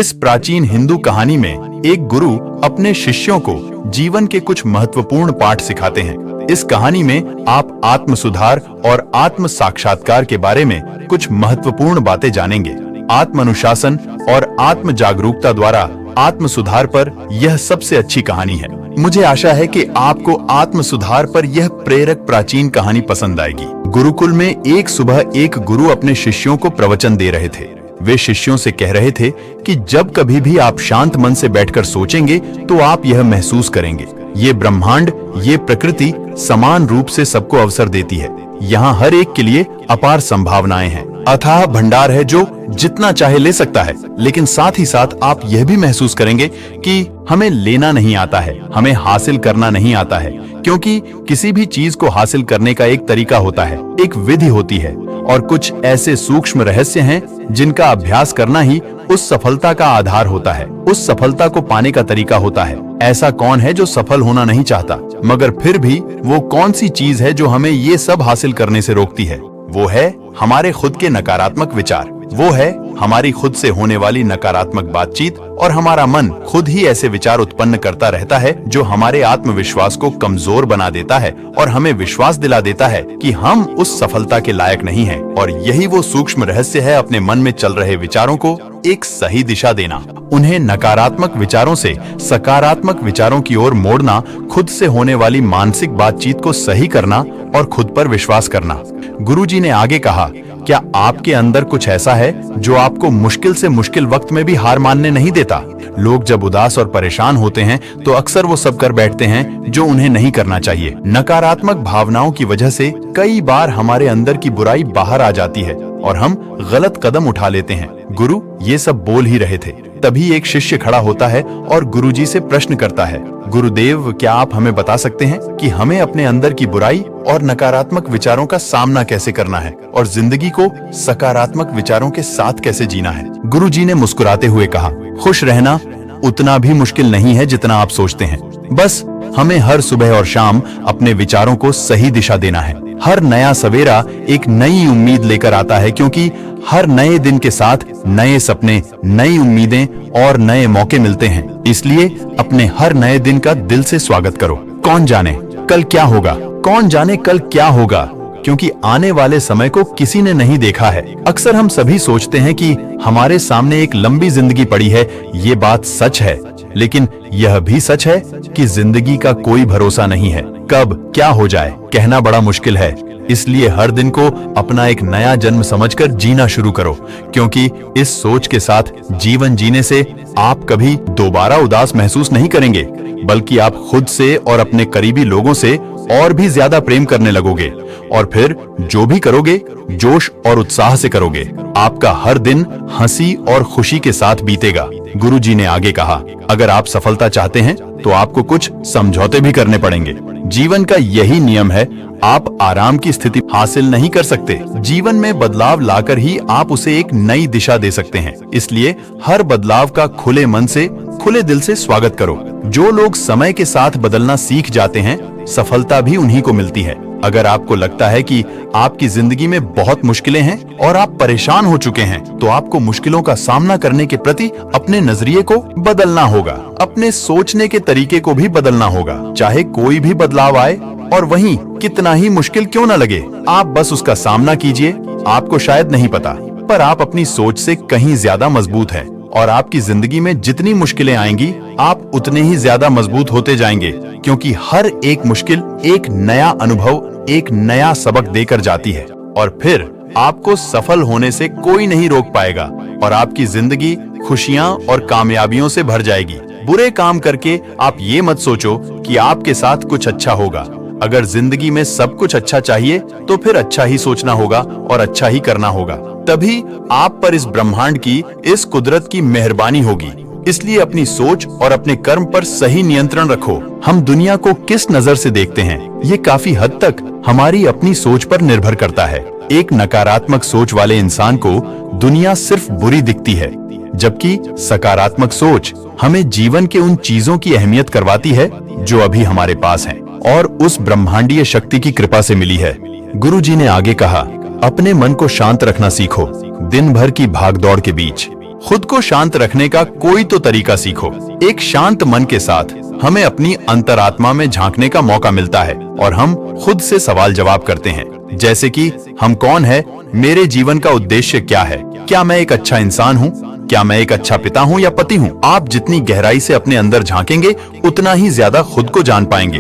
इस प्राचीन हिंदू कहानी में एक गुरु अपने शिष्यों को जीवन के कुछ महत्वपूर्ण पाठ सिखाते हैं। इस कहानी में आप आत्म सुधार और आत्म साक्षात्कार के बारे में कुछ महत्वपूर्ण बातें जानेंगे। आत्म अनुशासन और आत्म जागरूकता द्वारा आत्म सुधार पर यह सबसे अच्छी कहानी है। मुझे आशा है कि आपको आत्म सुधार पर यह प्रेरक प्राचीन कहानी पसंद आएगी। गुरुकुल में एक सुबह एक गुरु अपने शिष्यों को प्रवचन दे रहे थे। वे शिष्यों से कह रहे थे कि जब कभी भी आप शांत मन से बैठकर सोचेंगे तो आप यह महसूस करेंगे, ये ब्रह्मांड, ये प्रकृति समान रूप से सबको अवसर देती है। यहाँ हर एक के लिए अपार संभावनाएं हैं, अथाह भंडार है जो जितना चाहे ले सकता है। लेकिन साथ ही साथ आप यह भी महसूस करेंगे कि हमें लेना नहीं आता है, हमें हासिल करना नहीं आता है, क्योंकि किसी भी चीज को हासिल करने का एक तरीका होता है, एक विधि होती है, और कुछ ऐसे सूक्ष्म रहस्य हैं जिनका अभ्यास करना ही उस सफलता का आधार होता है, उस सफलता को पाने का तरीका होता है। ऐसा कौन है जो सफल होना नहीं चाहता, मगर फिर भी वो कौन सी चीज है जो हमें ये सब हासिल करने से रोकती है? वो है हमारे खुद के नकारात्मक विचार, वो है हमारी खुद से होने वाली नकारात्मक बातचीत, और हमारा मन खुद ही ऐसे विचार उत्पन्न करता रहता है जो हमारे आत्मविश्वास को कमजोर बना देता है और हमें विश्वास दिला देता है कि हम उस सफलता के लायक नहीं हैं। और यही वो सूक्ष्म रहस्य है, अपने मन में चल रहे विचारों को एक सही दिशा देना, उन्हें नकारात्मक विचारों से सकारात्मक विचारों की ओर मोड़ना, खुद से होने वाली मानसिक बातचीत को सही करना और खुद पर विश्वास करना। गुरुजी ने आगे कहा, क्या आपके अंदर कुछ ऐसा है जो आपको मुश्किल से मुश्किल वक्त में भी हार मानने नहीं देता? लोग जब उदास और परेशान होते हैं तो अक्सर वो सब कर बैठते हैं जो उन्हें नहीं करना चाहिए। नकारात्मक भावनाओं की वजह से कई बार हमारे अंदर की बुराई बाहर आ जाती है और हम गलत कदम उठा लेते हैं। गुरु ये सब बोल ही रहे थे, तभी एक शिष्य खड़ा होता है और गुरुजी से प्रश्न करता है, गुरुदेव, क्या आप हमें बता सकते हैं कि हमें अपने अंदर की बुराई और नकारात्मक विचारों का सामना कैसे करना है और जिंदगी को सकारात्मक विचारों के साथ कैसे जीना है? गुरुजी ने मुस्कुराते हुए कहा, खुश रहना उतना भी मुश्किल नहीं है जितना आप सोचते हैं। बस हमें हर सुबह और शाम अपने विचारों को सही दिशा देना है। हर नया सवेरा एक नई उम्मीद लेकर आता है, क्योंकि हर नए दिन के साथ नए सपने, नई उम्मीदें और नए मौके मिलते हैं। इसलिए अपने हर नए दिन का दिल से स्वागत करो। कौन जाने कल क्या होगा, कौन जाने कल क्या होगा, क्योंकि आने वाले समय को किसी ने नहीं देखा है। अक्सर हम सभी सोचते हैं कि हमारे सामने एक लंबी जिंदगी पड़ी है। ये बात सच है, लेकिन यह भी सच है कि जिंदगी का कोई भरोसा नहीं है। कब क्या हो जाए कहना बड़ा मुश्किल है। इसलिए हर दिन को अपना एक नया जन्म समझकर जीना शुरू करो, क्योंकि इस सोच के साथ जीवन जीने से आप कभी दोबारा उदास महसूस नहीं करेंगे, बल्कि आप खुद से और अपने करीबी लोगों से और भी ज्यादा प्रेम करने लगोगे, और फिर जो भी करोगे जोश और उत्साह से करोगे। आपका हर दिन हंसी और खुशी के साथ बीतेगा। गुरुजी ने आगे कहा, अगर आप सफलता चाहते हैं तो आपको कुछ समझौते भी करने पड़ेंगे। जीवन का यही नियम है, आप आराम की स्थिति हासिल नहीं कर सकते। जीवन में बदलाव लाकर ही आप उसे एक नई दिशा दे सकते हैं। इसलिए हर बदलाव का खुले मन से, खुले दिल से स्वागत करो। जो लोग समय के साथ बदलना सीख जाते हैं, सफलता भी उन्हीं को मिलती है। अगर आपको लगता है कि आपकी जिंदगी में बहुत मुश्किलें हैं और आप परेशान हो चुके हैं, तो आपको मुश्किलों का सामना करने के प्रति अपने नजरिए को बदलना होगा, अपने सोचने के तरीके को भी बदलना होगा। चाहे कोई भी बदलाव आए और वहीं कितना ही मुश्किल क्यों न लगे, आप बस उसका सामना कीजिए। आपको शायद नहीं पता, पर आप अपनी सोच से कहीं ज्यादा मजबूत हैं, और आपकी जिंदगी में जितनी मुश्किलें आएंगी, आप उतने ही ज्यादा मजबूत होते जाएंगे, क्योंकि हर एक मुश्किल एक नया अनुभव, एक नया सबक देकर जाती है, और फिर आपको सफल होने से कोई नहीं रोक पाएगा, और आपकी जिंदगी खुशियां और कामयाबियों से भर जाएगी। बुरे काम करके आप ये मत सोचो कि आपके साथ कुछ अच्छा होगा। अगर जिंदगी में सब कुछ अच्छा चाहिए तो फिर अच्छा ही सोचना होगा और अच्छा ही करना होगा, तभी आप पर इस ब्रह्मांड की, इस कुदरत की मेहरबानी होगी। इसलिए अपनी सोच और अपने कर्म पर सही नियंत्रण रखो। हम दुनिया को किस नजर से देखते हैं, ये काफी हद तक हमारी अपनी सोच पर निर्भर करता है। एक नकारात्मक सोच वाले इंसान को दुनिया सिर्फ बुरी दिखती है, जबकि सकारात्मक सोच हमें जीवन के उन चीजों की अहमियत करवाती है जो अभी हमारे पास हैं और उस ब्रह्मांडीय शक्ति की कृपा से मिली है। गुरुजी ने आगे कहा, अपने मन को शांत रखना सीखो। दिन भर की भागदौड़ के बीच खुद को शांत रखने का कोई तो तरीका सीखो। एक शांत मन के साथ हमें अपनी अंतरात्मा में झांकने का मौका मिलता है और हम खुद से सवाल जवाब करते हैं, जैसे कि हम कौन है, मेरे जीवन का उद्देश्य क्या है, क्या मैं एक अच्छा इंसान हूँ, क्या मैं एक अच्छा पिता हूँ या पति हूँ। आप जितनी गहराई से अपने अंदर झांकेंगे उतना ही ज्यादा खुद को जान पाएंगे।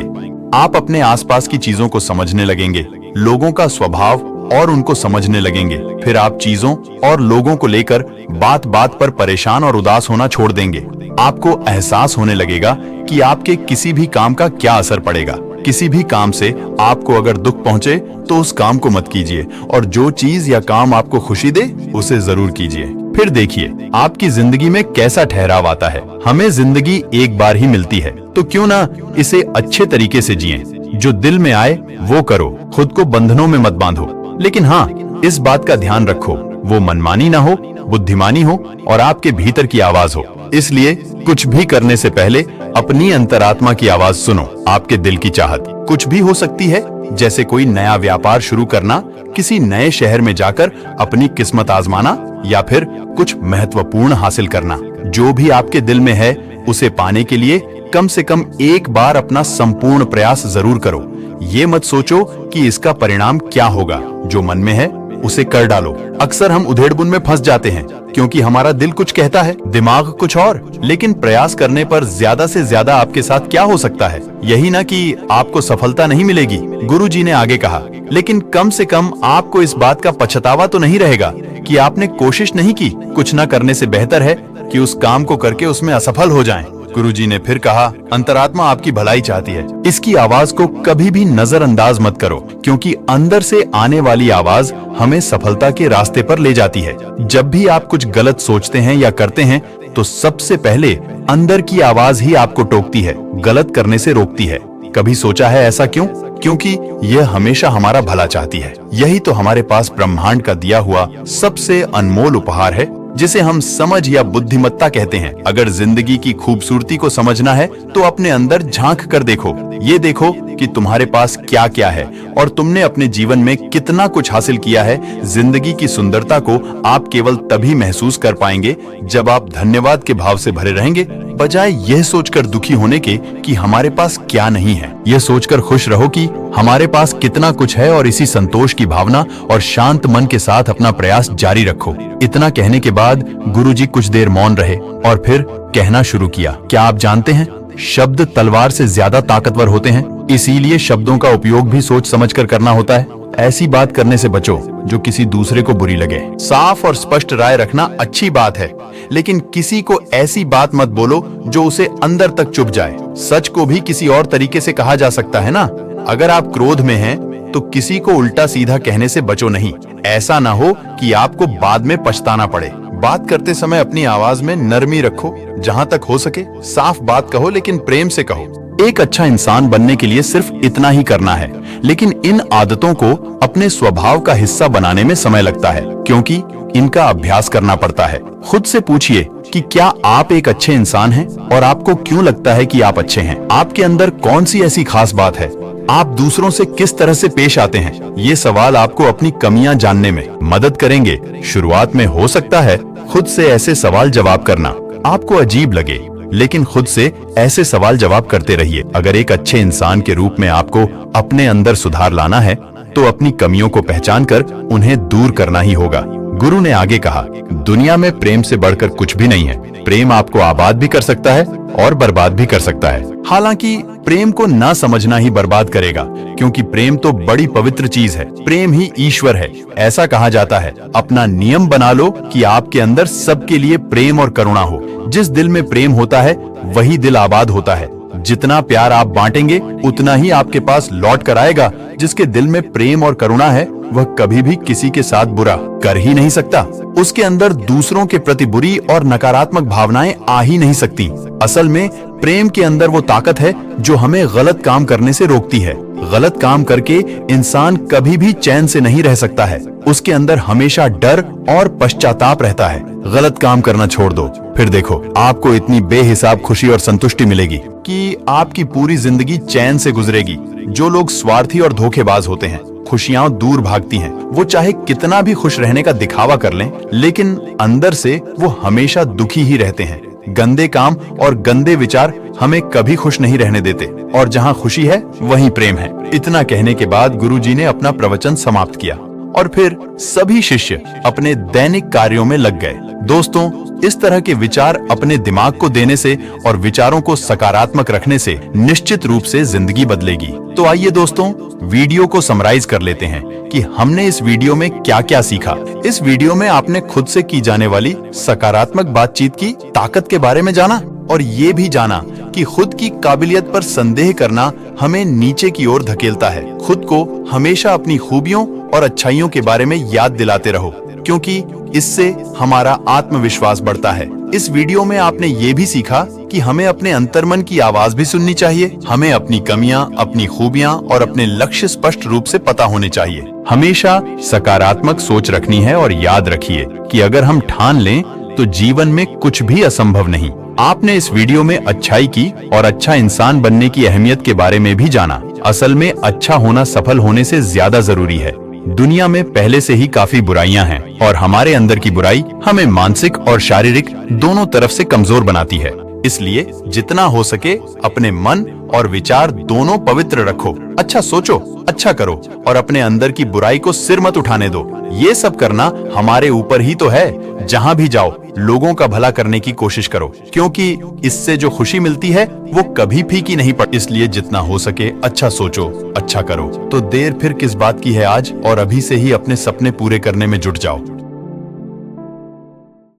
आप अपने आसपास की चीजों को समझने लगेंगे, लोगों का स्वभाव और उनको समझने लगेंगे। फिर आप चीजों और लोगों को लेकर बात बात पर परेशान और उदास होना छोड़ देंगे। आपको एहसास होने लगेगा कि आपके किसी भी काम का क्या असर पड़ेगा। किसी भी काम से आपको अगर दुख पहुंचे तो उस काम को मत कीजिए, और जो चीज या काम आपको खुशी दे उसे जरूर कीजिए। फिर देखिए आपकी जिंदगी में कैसा ठहराव आता है। हमें जिंदगी एक बार ही मिलती है, तो क्यों ना इसे अच्छे तरीके से जिएं। जो दिल में आए वो करो, खुद को बंधनों में मत बांधो। लेकिन हाँ, इस बात का ध्यान रखो, वो मनमानी ना हो, बुद्धिमानी हो और आपके भीतर की आवाज हो। इसलिए कुछ भी करने से पहले अपनी अंतरात्मा की आवाज सुनो। आपके दिल की चाहत कुछ भी हो सकती है, जैसे कोई नया व्यापार शुरू करना, किसी नए शहर में जाकर अपनी किस्मत आजमाना या फिर कुछ महत्वपूर्ण हासिल करना। जो भी आपके दिल में है उसे पाने के लिए कम से कम एक बार अपना संपूर्ण प्रयास जरूर करो। ये मत सोचो कि इसका परिणाम क्या होगा। जो मन में है उसे कर डालो। अक्सर हम उधेड़बुन में फंस जाते हैं क्योंकि हमारा दिल कुछ कहता है, दिमाग कुछ और। लेकिन प्रयास करने पर ज्यादा से ज्यादा आपके साथ क्या हो सकता है? यही ना कि आपको सफलता नहीं मिलेगी। गुरुजी ने आगे कहा, लेकिन कम से कम आपको इस बात का पछतावा तो नहीं रहेगा कि आपने कोशिश नहीं की। कुछ न करने से बेहतर है कि उस काम को करके उसमें असफल हो जाएं। गुरुजी ने फिर कहा, अंतरात्मा आपकी भलाई चाहती है। इसकी आवाज को कभी भी नजरअंदाज मत करो, क्योंकि अंदर से आने वाली आवाज हमें सफलता के रास्ते पर ले जाती है। जब भी आप कुछ गलत सोचते हैं या करते हैं तो सबसे पहले अंदर की आवाज ही आपको टोकती है, गलत करने से रोकती है। कभी सोचा है ऐसा क्यों? क्योंकि यह हमेशा हमारा भला चाहती है। यही तो हमारे पास ब्रह्मांड का दिया हुआ सबसे अनमोल उपहार है, जिसे हम समझ या बुद्धिमत्ता कहते हैं। अगर जिंदगी की खूबसूरती को समझना है तो अपने अंदर झांक कर देखो। ये देखो कि तुम्हारे पास क्या क्या है और तुमने अपने जीवन में कितना कुछ हासिल किया है। जिंदगी की सुंदरता को आप केवल तभी महसूस कर पाएंगे जब आप धन्यवाद के भाव से भरे रहेंगे, बजाय यह सोचकर दुखी होने के कि हमारे पास क्या नहीं है। यह सोचकर खुश रहो कि हमारे पास कितना कुछ है, और इसी संतोष की भावना और शांत मन के साथ अपना प्रयास जारी रखो। इतना कहने के बाद गुरुजी कुछ देर मौन रहे और फिर कहना शुरू किया, क्या आप जानते हैं, शब्द तलवार से ज्यादा ताकतवर होते हैं, इसीलिए शब्दों का उपयोग भी सोच समझकर करना होता है। ऐसी बात करने से बचो जो किसी दूसरे को बुरी लगे। साफ और स्पष्ट राय रखना अच्छी बात है, लेकिन किसी को ऐसी बात मत बोलो जो उसे अंदर तक चुभ जाए। सच को भी किसी और तरीके से कहा जा सकता है ना। अगर आप क्रोध में हैं तो किसी को उल्टा सीधा कहने से बचो नहीं। ऐसा ना हो कि आपको बाद में पछताना पड़े। बात करते समय अपनी आवाज में नरमी रखो। जहां तक हो सके साफ बात कहो, लेकिन प्रेम से कहो। एक अच्छा इंसान बनने के लिए सिर्फ इतना ही करना है, लेकिन इन आदतों को अपने स्वभाव का हिस्सा बनाने में समय लगता है, क्योंकि इनका अभ्यास करना पड़ता है। खुद से पूछिए कि क्या आप एक अच्छे इंसान हैं, और आपको क्यों लगता है कि आप अच्छे हैं। आपके अंदर कौन सी ऐसी खास बात है। आप दूसरों से किस तरह से पेश आते हैं। ये सवाल आपको अपनी कमियां जानने में मदद करेंगे। शुरुआत में हो सकता है खुद से ऐसे सवाल जवाब करना आपको अजीब लगे, लेकिन खुद से ऐसे सवाल जवाब करते रहिए। अगर एक अच्छे इंसान के रूप में आपको अपने अंदर सुधार लाना है तो अपनी कमियों को पहचान कर उन्हें दूर करना ही होगा। गुरु ने आगे कहा, दुनिया में प्रेम से बढ़कर कुछ भी नहीं है। प्रेम आपको आबाद भी कर सकता है और बर्बाद भी कर सकता है। हालांकि प्रेम को ना समझना ही बर्बाद करेगा, क्योंकि प्रेम तो बड़ी पवित्र चीज है। प्रेम ही ईश्वर है। ऐसा कहा जाता है, अपना नियम बना लो कि आपके अंदर सबके लिए प्रेम और करुणा हो। जिस दिल में प्रेम होता है वही दिल आबाद होता है। जितना प्यार आप बांटेंगे उतना ही आपके पास लौट कर आएगा। जिसके दिल में प्रेम और करुणा है वह कभी भी किसी के साथ बुरा कर ही नहीं सकता। उसके अंदर दूसरों के प्रति बुरी और नकारात्मक भावनाएं आ ही नहीं सकती। असल में प्रेम के अंदर वो ताकत है जो हमें गलत काम करने से रोकती है। गलत काम करके इंसान कभी भी चैन से नहीं रह सकता है। उसके अंदर हमेशा डर और पश्चाताप रहता है। गलत काम करना छोड़ दो, फिर देखो आपको इतनी बेहिसाब खुशी और संतुष्टि मिलेगी कि आपकी पूरी जिंदगी चैन से गुजरेगी। जो लोग स्वार्थी और धोखेबाज होते हैं, खुशियां दूर भागती हैं। वो चाहे कितना भी खुश रहने का दिखावा कर लें, लेकिन अंदर से वो हमेशा दुखी ही रहते हैं। गंदे काम और गंदे विचार हमें कभी खुश नहीं रहने देते, और जहाँ खुशी है वहीं प्रेम है। इतना कहने के बाद गुरुजी ने अपना प्रवचन समाप्त किया और फिर सभी शिष्य अपने दैनिक कार्यों में लग गए। दोस्तों, इस तरह के विचार अपने दिमाग को देने से और विचारों को सकारात्मक रखने से निश्चित रूप से जिंदगी बदलेगी। तो आइए दोस्तों, वीडियो को समराइज कर लेते हैं कि हमने इस वीडियो में क्या क्या सीखा। इस वीडियो में आपने खुद से की जाने वाली सकारात्मक बातचीत की ताकत के बारे में जाना, और ये भी जाना कि खुद की काबिलियत पर संदेह करना हमें नीचे की ओर धकेलता है। खुद को हमेशा अपनी खूबियों और अच्छाइयों के बारे में याद दिलाते रहो, क्योंकि इससे हमारा आत्मविश्वास बढ़ता है। इस वीडियो में आपने ये भी सीखा कि हमें अपने अंतर्मन की आवाज भी सुननी चाहिए। हमें अपनी कमियां, अपनी खूबियां और अपने लक्ष्य स्पष्ट रूप से पता होने चाहिए। हमेशा सकारात्मक सोच रखनी है, और याद रखिए कि अगर हम ठान लें तो जीवन में कुछ भी असंभव नहीं। आपने इस वीडियो में अच्छाई की और अच्छा इंसान बनने की अहमियत के बारे में भी जाना। असल में अच्छा होना सफल होने से ज्यादा जरूरी है। दुनिया में पहले से ही काफी बुराइयां हैं, और हमारे अंदर की बुराई हमें मानसिक और शारीरिक दोनों तरफ से कमजोर बनाती है। इसलिए जितना हो सके अपने मन और विचार दोनों पवित्र रखो। अच्छा सोचो, अच्छा करो, और अपने अंदर की बुराई को सिर मत उठाने दो। ये सब करना हमारे ऊपर ही तो है। जहाँ भी जाओ लोगों का भला करने की कोशिश करो, क्योंकि इससे जो खुशी मिलती है वो कभी फीकी नहीं पड़ती। इसलिए जितना हो सके अच्छा सोचो, अच्छा करो। तो देर फिर किस बात की है आज, और अभी से ही अपने सपने पूरे करने में जुट जाओ।